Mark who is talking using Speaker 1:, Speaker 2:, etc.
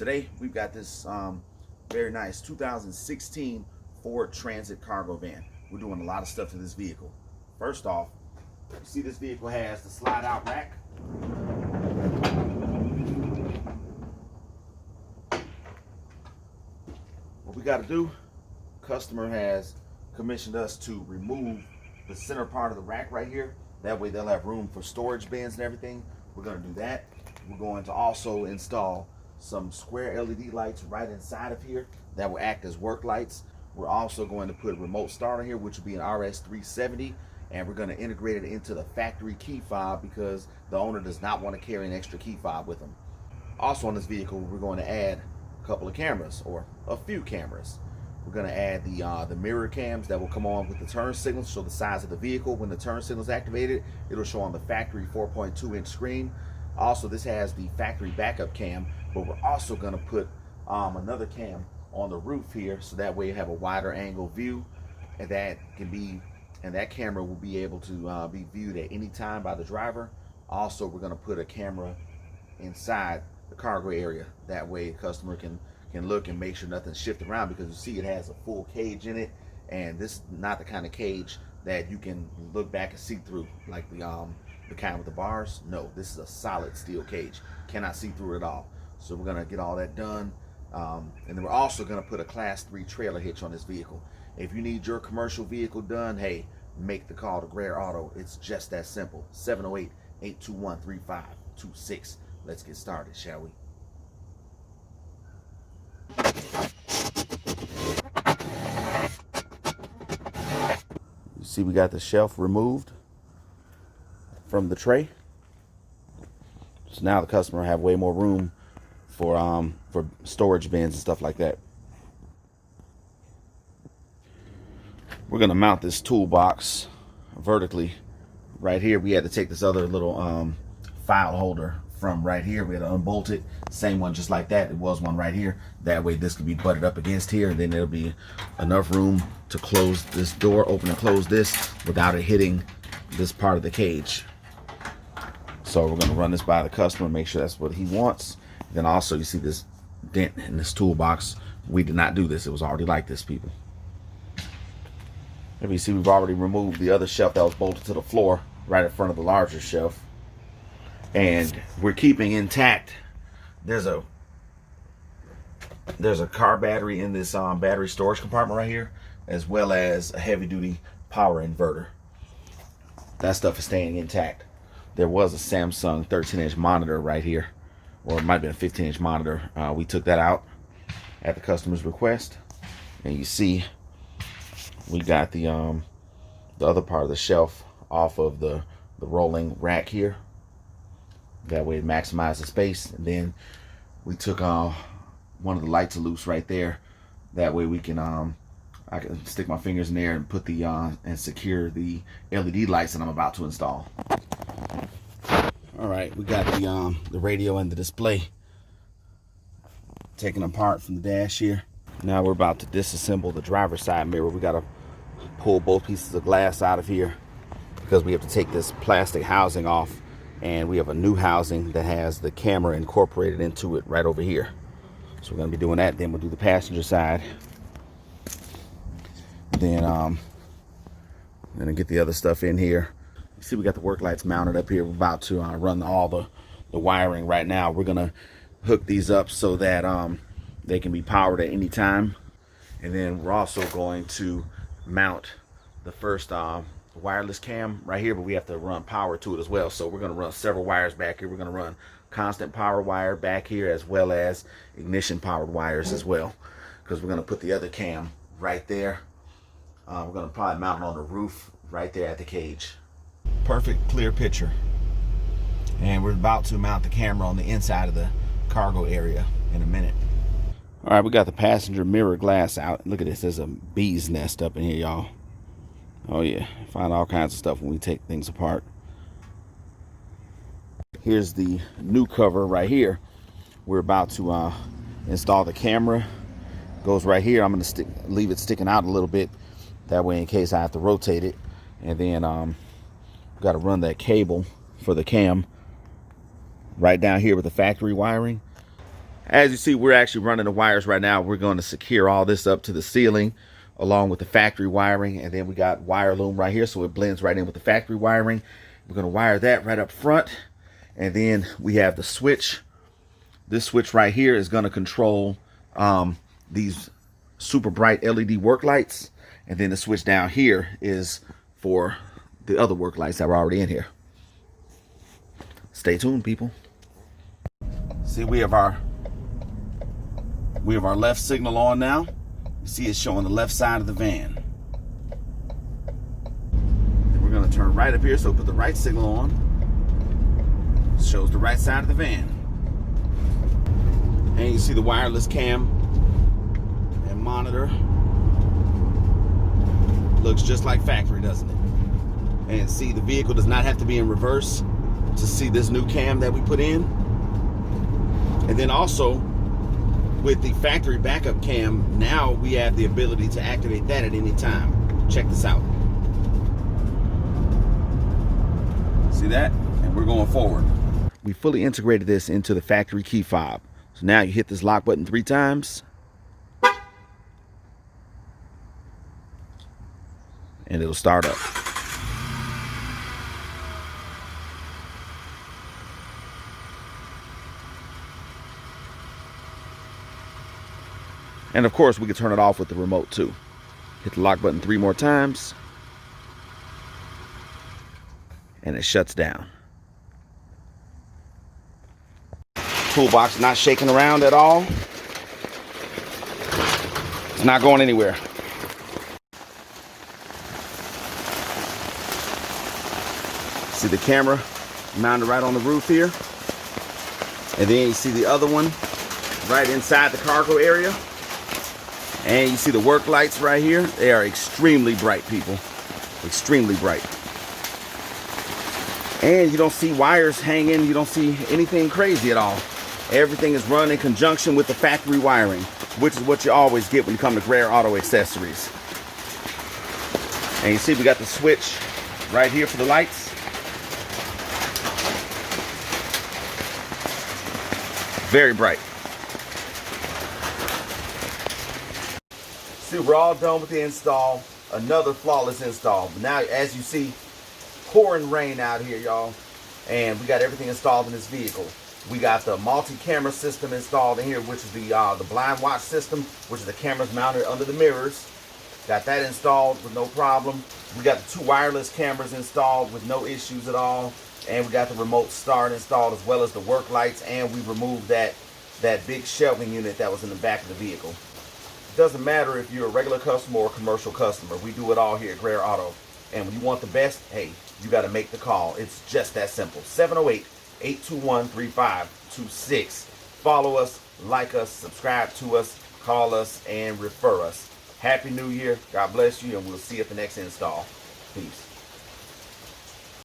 Speaker 1: Today we've got this very nice 2016 Ford Transit cargo van. We're doing a lot of stuff to this vehicle. First off, you see this vehicle has the slide out rack. What we got to do, customer has commissioned us to remove the center part of the rack right here. That way they'll have room for storage bins and everything. We're going to do that. We're going to also install some square LED lights right inside of here that will act as work lights. We're also going to put a remote start on here, which will be an RS370, and we're going to integrate it into the factory key fob because the owner does not want to carry an extra key fob with him. Also on this vehicle, we're going to add a couple of cameras, or a few cameras. We're going to add the mirror cams that will come on with the turn signals, show the size of the vehicle. When the turn signal is activated, it'll show on the factory 4.2-inch screen. Also, this has the factory backup cam, but we're also going to put another cam on the roof here, so that way you have a wider angle view, and that camera will be able to be viewed at any time by the driver. Also, we're going to put a camera inside the cargo area. That way the customer can look and make sure nothing's shifted around, because you see it has a full cage in it, and this is not the kind of cage that you can look back and see through like the kind with the bars. No, this is a solid steel cage, cannot see through it at all. So we're gonna get all that done, and then we're also gonna put a class 3 trailer hitch on this vehicle. If you need your commercial vehicle done, hey, make the call to Greer Auto. It's just that simple. 708-821-3526. Let's get started, shall we? You see we got the shelf removed from the tray. So now the customer will have way more room for storage bins and stuff like that. We're gonna mount this toolbox vertically right here. We had to take this other little file holder from right here. We had to unbolt it. Same one just like that. It was one right here. That way this could be butted up against here, and then there'll be enough room to close this door, open and close this without it hitting this part of the cage. So we're gonna run this by the customer, make sure that's what he wants. Then also you see this dent in this toolbox. We did not do this. It was already like this, people. If you see, we've already removed the other shelf that was bolted to the floor right in front of the larger shelf. And we're keeping intact. There's a car battery in this battery storage compartment right here, as well as a heavy duty power inverter. That stuff is staying intact. There was a Samsung 13-inch monitor right here, or it might have been a 15-inch monitor. We took that out at the customer's request, and you see we got the other part of the shelf off of the rolling rack here. That way it maximizes space. And then we took one of the lights loose right there. That way we can I can stick my fingers in there and put the and secure the LED lights that I'm about to install. All right, we got the radio and the display taken apart from the dash here. Now we're about to disassemble the driver's side mirror. We got to pull both pieces of glass out of here because we have to take this plastic housing off, and we have a new housing that has the camera incorporated into it right over here. So we're going to be doing that. Then we'll do the passenger side. Then gonna get the other stuff in here. You see we got the work lights mounted up here. We're about to run all the wiring right now. We're gonna hook these up so that they can be powered at any time. And then we're also going to mount the first wireless cam right here, but we have to run power to it as well. So we're gonna run several wires back here. We're gonna run constant power wire back here, as well as ignition powered wires as well, because we're gonna put the other cam right there. We're going to probably mount it on the roof right there at the cage. Perfect clear picture. And we're about to mount the camera on the inside of the cargo area in a minute. All right, we got the passenger mirror glass out. Look at this. There's a bee's nest up in here, y'all. Oh yeah, find all kinds of stuff when we take things apart. Here's the new cover right here. We're about to install the camera. Goes right here. I'm going to leave it sticking out a little bit. That way, in case I have to rotate it. And then got to run that cable for the cam right down here with the factory wiring. As you see, we're actually running the wires right now. We're going to secure all this up to the ceiling along with the factory wiring. And then we got wire loom right here, so it blends right in with the factory wiring. We're going to wire that right up front. And then we have the switch. This switch right here is going to control these super bright LED work lights. And then the switch down here is for the other work lights that were already in here. Stay tuned, people. See, we have our left signal on now. You see it's showing the left side of the van. And we're going to turn right up here, so put the right signal on. It shows the right side of the van. And you see the wireless cam and monitor. Looks just like factory, doesn't it? And see, the vehicle does not have to be in reverse to see this new cam that we put in. And then also, with the factory backup cam, now we have the ability to activate that at any time. Check this out. See that? And we're going forward. We fully integrated this into the factory key fob. So now you hit this lock button 3 times. And it'll start up. And of course, we can turn it off with the remote too. Hit the lock button 3 more times. And it shuts down. Toolbox not shaking around at all. It's not going anywhere. See the camera mounted right on the roof here. And then you see the other one right inside the cargo area. And you see the work lights right here. They are extremely bright, people. Extremely bright. And you don't see wires hanging. You don't see anything crazy at all. Everything is run in conjunction with the factory wiring, which is what you always get when you come to Greer Auto Accessories. And you see we got the switch right here for the lights. Very bright. See, we're all done with the install. Another flawless install. Now, as you see, pouring rain out here, y'all. And we got everything installed in this vehicle. We got the multi-camera system installed in here, which is the blind watch system, which is the cameras mounted under the mirrors. Got that installed with no problem. We got the 2 wireless cameras installed with no issues at all. And we got the remote start installed, as well as the work lights. And we removed that big shelving unit that was in the back of the vehicle. It doesn't matter if you're a regular customer or a commercial customer. We do it all here at Greer Auto. And when you want the best, hey, you got to make the call. It's just that simple. 708-821-3526. Follow us, like us, subscribe to us, call us, and refer us. Happy New Year. God bless you, and we'll see you at the next install. Peace.